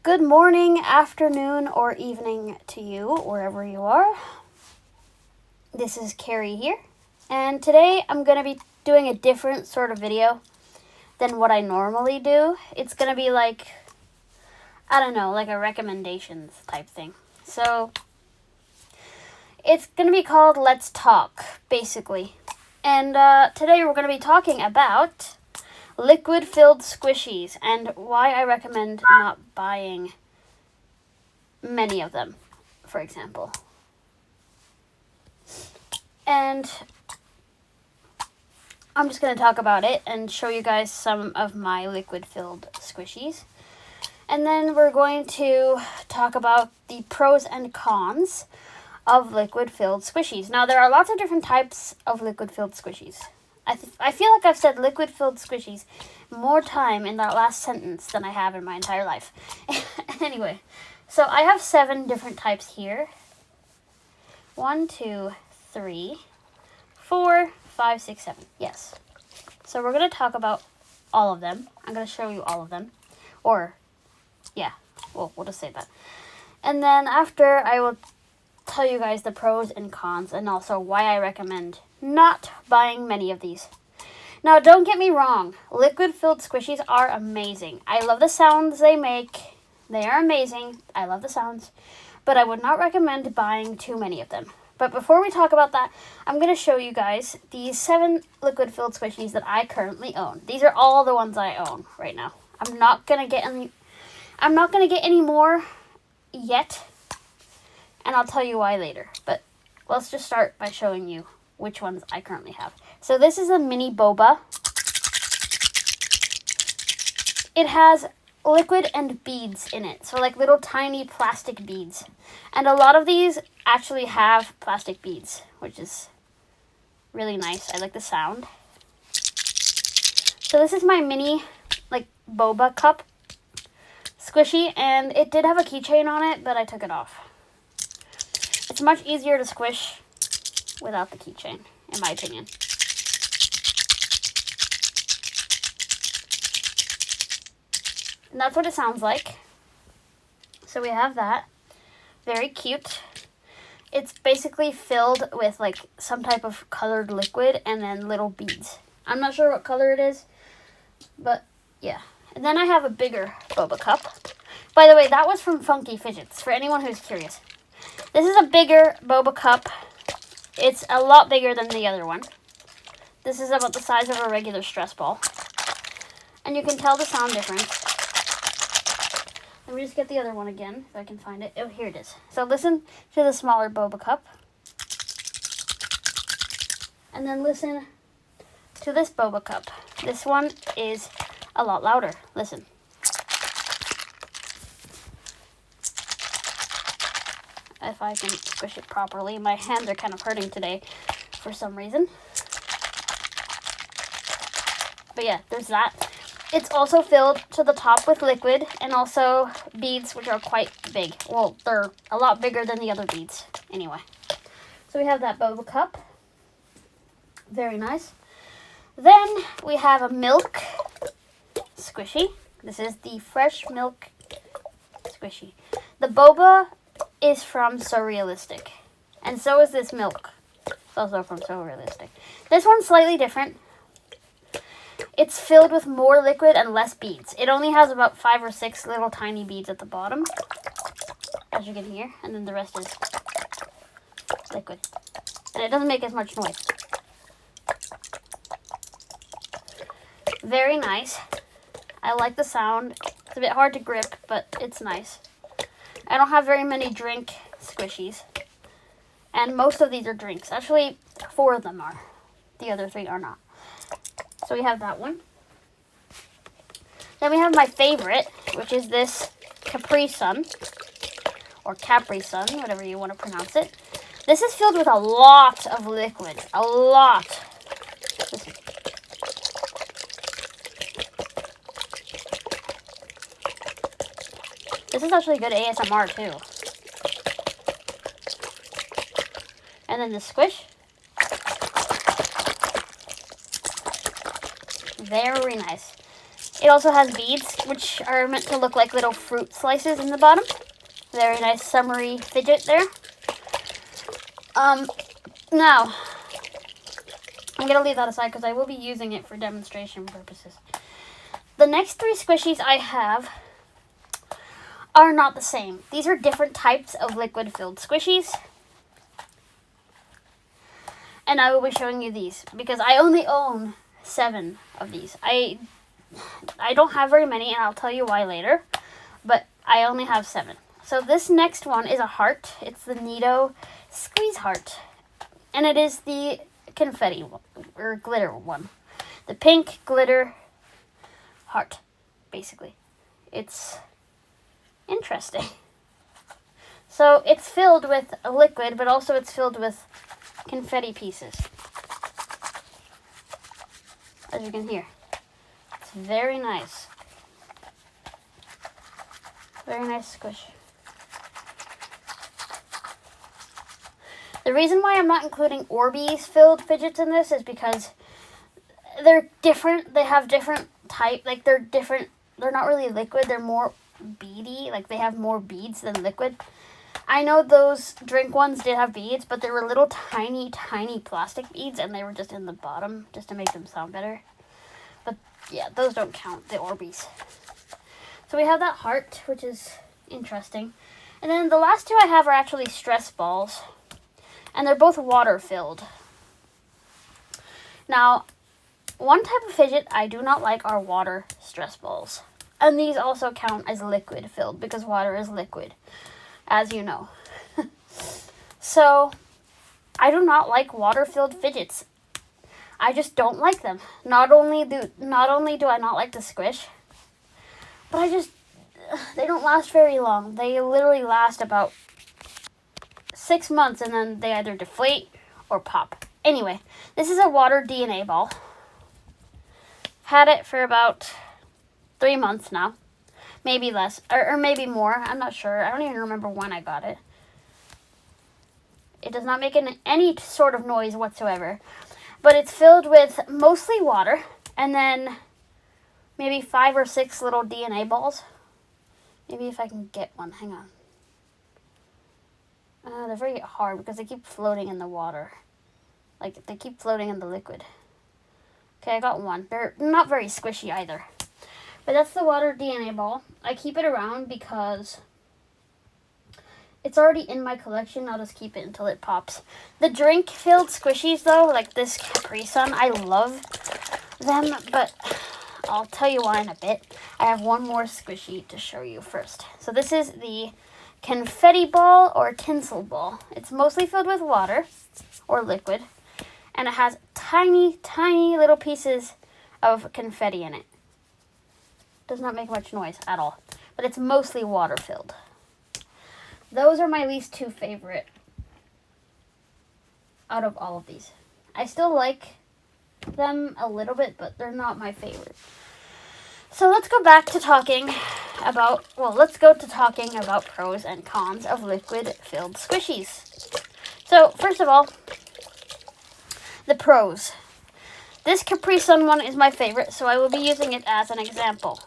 Good morning, afternoon, or evening to you, wherever you are. This is Carrie here, and today I'm going to be doing a different sort of video than what I normally do. It's going to be like, I don't know, like a recommendations type thing. So, it's going to be called Let's Talk, basically. And today we're going to be talking about liquid-filled squishies and why I recommend not buying many of them, for example. And I'm just going to talk about it and show you guys some of my liquid-filled squishies. And then we're going to talk about the pros and cons of liquid-filled squishies. Now, there are lots of different types of liquid-filled squishies. I feel like I've said liquid-filled squishies more time in that last sentence than I have in my entire life. Anyway, so I have 7 different types here. 1, 2, 3, 4, 5, 6, 7. Yes. So we're going to talk about all of them. I'm going to show you all of them. Or, yeah, we'll just say that. And then after, I will tell you guys the pros and cons and also why I recommend not buying many of these. Now, don't get me wrong. Liquid-filled squishies are amazing. I love the sounds they make. They are amazing. I love the sounds. But I would not recommend buying too many of them. But before we talk about that, I'm going to show you guys these 7 liquid-filled squishies that I currently own. These are all the ones I own right now. I'm not going to get any more yet. And I'll tell you why later. But let's just start by showing you which ones I currently have. So this is a mini boba. It has liquid and beads in it. So like little tiny plastic beads. And a lot of these actually have plastic beads, which is really nice. I like the sound. So this is my mini like boba cup squishy, and it did have a keychain on it, but I took it off. It's much easier to squish without the keychain, in my opinion. And that's what it sounds like. So we have that. Very cute. It's basically filled with like some type of colored liquid and then little beads. I'm not sure what color it is, but yeah. And then I have a bigger boba cup. By the way, that was from Funky Fidgets, for anyone who's curious. This is a bigger boba cup. It's a lot bigger than the other one. This is about the size of a regular stress ball. And you can tell the sound difference. Let me just get the other one again, if I can find it. Oh, here it is. So listen to the smaller boba cup. And then listen to this boba cup. This one is a lot louder. Listen. If I can squish it properly. My hands are kind of hurting today for some reason. But yeah, there's that. It's also filled to the top with liquid and also beads, which are quite big. Well, they're a lot bigger than the other beads. Anyway. So we have that boba cup. Very nice. Then we have a milk squishy. This is the fresh milk squishy. The boba is from So Realistic. And so is this milk. It's also from So Realistic. This one's slightly different. It's filled with more liquid and less beads. It only has about 5 or 6 little tiny beads at the bottom, as you can hear. And then the rest is liquid. And it doesn't make as much noise. Very nice. I like the sound. It's a bit hard to grip, but it's nice. I don't have very many drink squishies. And most of these are drinks. Actually, 4 of them are. The other 3 are not. So we have that one. Then we have my favorite, which is this Capri Sun. Or Capri Sun, whatever you want to pronounce it. This is filled with a lot of liquid. A lot. Listen. This is actually good ASMR too. And then the squish. Very nice. It also has beads, which are meant to look like little fruit slices in the bottom. Very nice summery fidget there. Now, I'm going to leave that aside because I will be using it for demonstration purposes. The next 3 squishies I have are not the same. These are different types of liquid-filled squishies. And I will be showing you these because I only own 7 of these. I don't have very many, and I'll tell you why later. But I only have 7. So this next one is a heart. It's the Neato Squeeze Heart. And it is the confetti one, or glitter one. The pink glitter heart, basically. It's interesting. So it's filled with a liquid, but also it's filled with confetti pieces. As you can hear. It's very nice. Very nice squish. The reason why I'm not including Orbeez filled fidgets in this is because they're different. They have different type, like they're different. They're not really liquid. They're more beady. Like they have more beads than liquid. I know those drink ones did have beads, but they were little tiny, tiny plastic beads, and they were just in the bottom just to make them sound better. But yeah, those don't count, the Orbeez. So we have that heart, which is interesting. And then the last 2 I have are actually stress balls. And they're both water filled. Now, one type of fidget I do not like are water stress balls. And these also count as liquid filled because water is liquid, as you know. So, I do not like water filled fidgets. I just don't like them. Not only do I not like the squish, but they don't last very long. They literally last about 6 months and then they either deflate or pop. Anyway, this is a water DNA ball. Had it for about 3 months now. Maybe less, or maybe more. I'm not sure. I don't even remember when I got it. It does not make any sort of noise whatsoever. But it's filled with mostly water and then maybe 5 or 6 little DNA balls. Maybe if I can get one. Hang on. They're very hard because they keep floating in the water. Like, they keep floating in the liquid. Okay, I got one. They're not very squishy either. But that's the water DNA ball. I keep it around because it's already in my collection. I'll just keep it until it pops. The drink-filled squishies, though, like this Capri Sun, I love them, but I'll tell you why in a bit. I have one more squishy to show you first. So this is the confetti ball or tinsel ball. It's mostly filled with water or liquid, and it has tiny, tiny little pieces of confetti in it. Does not make much noise at all, but it's mostly water filled. Those are my least 2 favorite out of all of these. I still like them a little bit, but they're not my favorite. So let's go back to talking about, talking about pros and cons of liquid-filled squishies. So, first of all, the pros. This Capri Sun one is my favorite, so I will be using it as an example.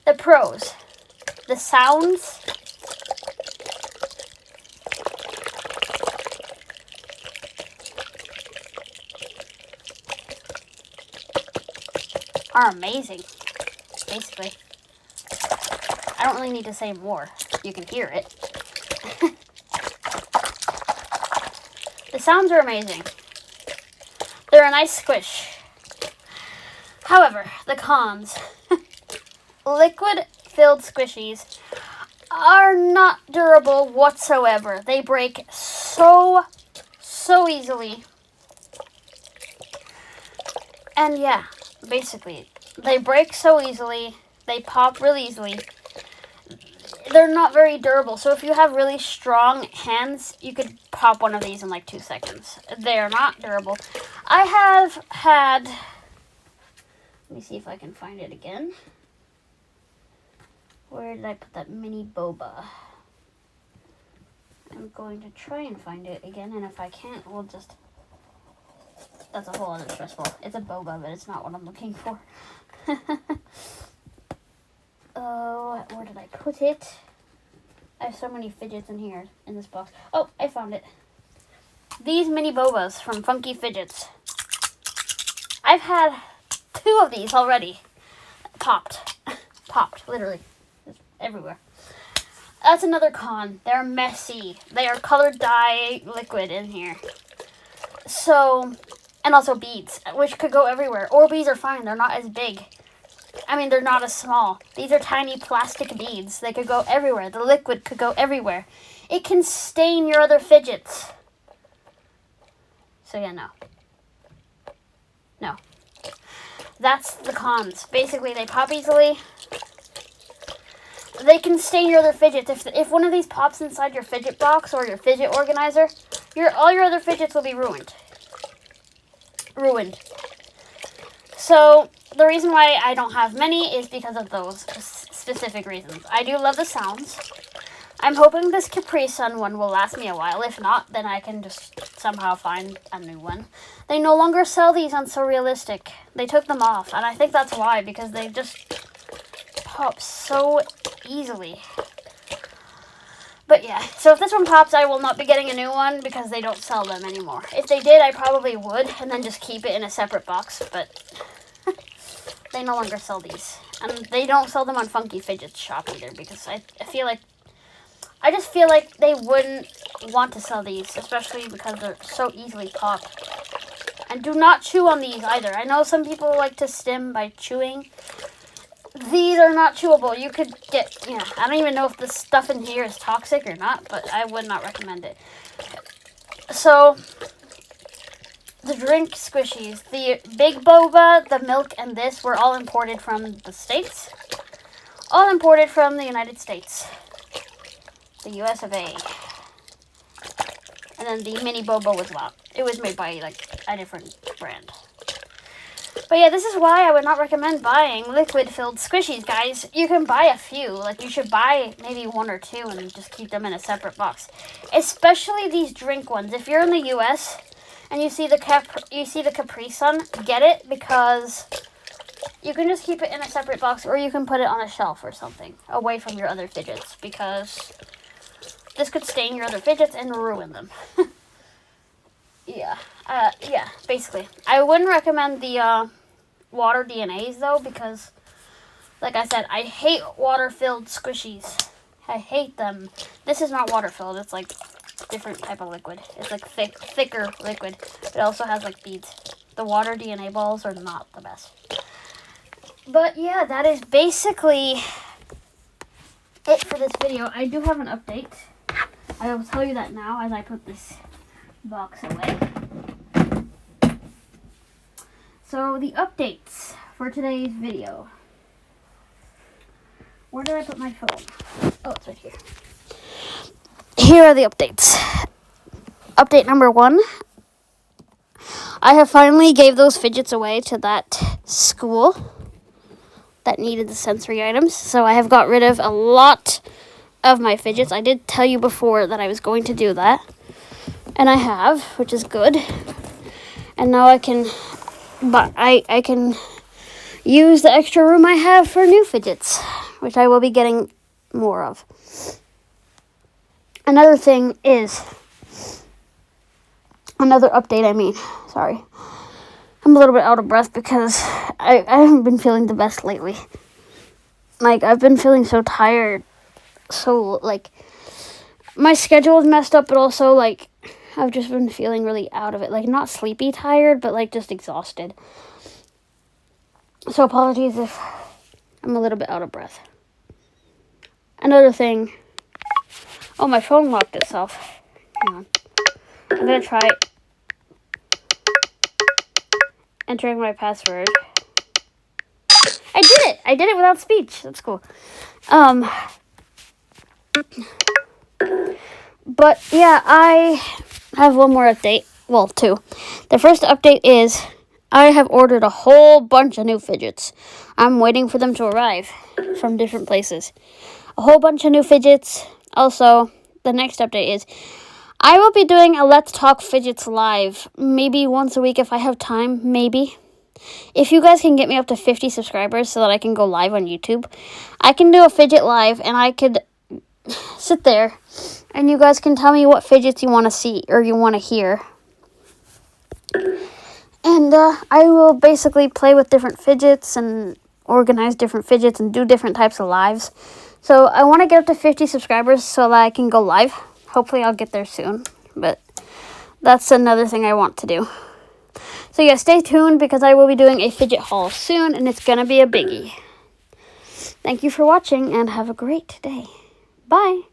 The pros. The sounds. Are amazing, basically. I don't really need to say more. You can hear it. The sounds are amazing. They're a nice squish. However, the cons. Liquid-filled squishies are not durable whatsoever. They break so easily. And yeah, basically, they break so easily. They pop really easily. They're not very durable. So if you have really strong hands, you could pop one of these in like 2 seconds. They're not durable. I have had... Let me see if I can find it again. Where did I put that mini boba? I'm going to try and find it again, and if I can't, we'll just... That's a whole other stress ball. It's a boba, but it's not what I'm looking for. Oh, where did I put it? I have so many fidgets in here, in this box. Oh, I found it. These mini bobas from Funky Fidgets. I've had 2 of these already. Popped. Popped, literally. It's everywhere. That's another con. They're messy. They are colored dye liquid in here. So, and also beads, which could go everywhere. Orbeez are fine. They're not as big. I mean, they're not as small. These are tiny plastic beads. They could go everywhere. The liquid could go everywhere. It can stain your other fidgets. So yeah, no. No. That's the cons. Basically, they pop easily. They can stain your other fidgets. If one of these pops inside your fidget box or your fidget organizer, all your other fidgets will be ruined. Ruined. So, the reason why I don't have many is because of those specific reasons. I do love the sounds. I'm hoping this Capri Sun one will last me a while. If not, then I can just somehow find a new one. They no longer sell these on So Realistic. They took them off, and I think that's why, because they just pop so easily. But yeah, so if this one pops, I will not be getting a new one because they don't sell them anymore. If they did, I probably would, and then just keep it in a separate box, but they no longer sell these. And they don't sell them on Funky Fidget shop either, because I just feel like they wouldn't want to sell these, especially because they're so easily popped. And do not chew on these either. I know some people like to stim by chewing. These are not chewable. You could get, I don't even know if the stuff in here is toxic or not, but I would not recommend it. So, the drink squishies, the Big Boba, the milk, and this were all imported from the States. All imported from the United States. The US of A. And then the mini boba was it was made by a different brand. But yeah, this is why I would not recommend buying liquid-filled squishies, guys. You can buy a few. You should buy maybe 1 or 2 and just keep them in a separate box. Especially these drink ones. If you're in the US and you see the Capri Sun, get it, because you can just keep it in a separate box, or you can put it on a shelf or something away from your other fidgets, because this could stain your other fidgets and ruin them. Yeah, basically. I wouldn't recommend the water DNAs, though, because, like I said, I hate water-filled squishies. I hate them. This is not water-filled. It's, different type of liquid. It's, thicker liquid. It also has, beads. The water DNA balls are not the best. But, yeah, that is basically it for this video. I do have an update. I will tell you that now as I put this box away. So the updates for today's video. Where did I put my phone? Oh, it's right here. Here are the updates. Update number 1. I have finally gave those fidgets away to that school that needed the sensory items. So I have got rid of a lot of my fidgets. I did tell you before that I was going to do that. And I have, which is good. And now I can use the extra room I have for new fidgets, which I will be getting more of. Another update, sorry. I'm a little bit out of breath because I haven't been feeling the best lately. I've been feeling so tired. So, my schedule is messed up, but also, I've just been feeling really out of it. Not sleepy tired, but, just exhausted. So, apologies if I'm a little bit out of breath. Another thing. Oh, my phone locked itself. Hang on. I'm going to try entering my password. I did it! I did it without speech. That's cool. But, yeah, I have one more update. Well, 2. The first update is I have ordered a whole bunch of new fidgets. I'm waiting for them to arrive from different places. A whole bunch of new fidgets. Also, the next update is I will be doing a Let's Talk Fidgets live. Maybe once a week if I have time. Maybe. if you guys can get me up to 50 subscribers so that I can go live on YouTube, I can do a fidget live, and I could sit there, and you guys can tell me what fidgets you want to see or you want to hear. And I will basically play with different fidgets and organize different fidgets and do different types of lives. So I want to get up to 50 subscribers so that I can go live. Hopefully I'll get there soon, but that's another thing I want to do. So yeah, stay tuned because I will be doing a fidget haul soon, and it's going to be a biggie. Thank you for watching, and have a great day. Bye.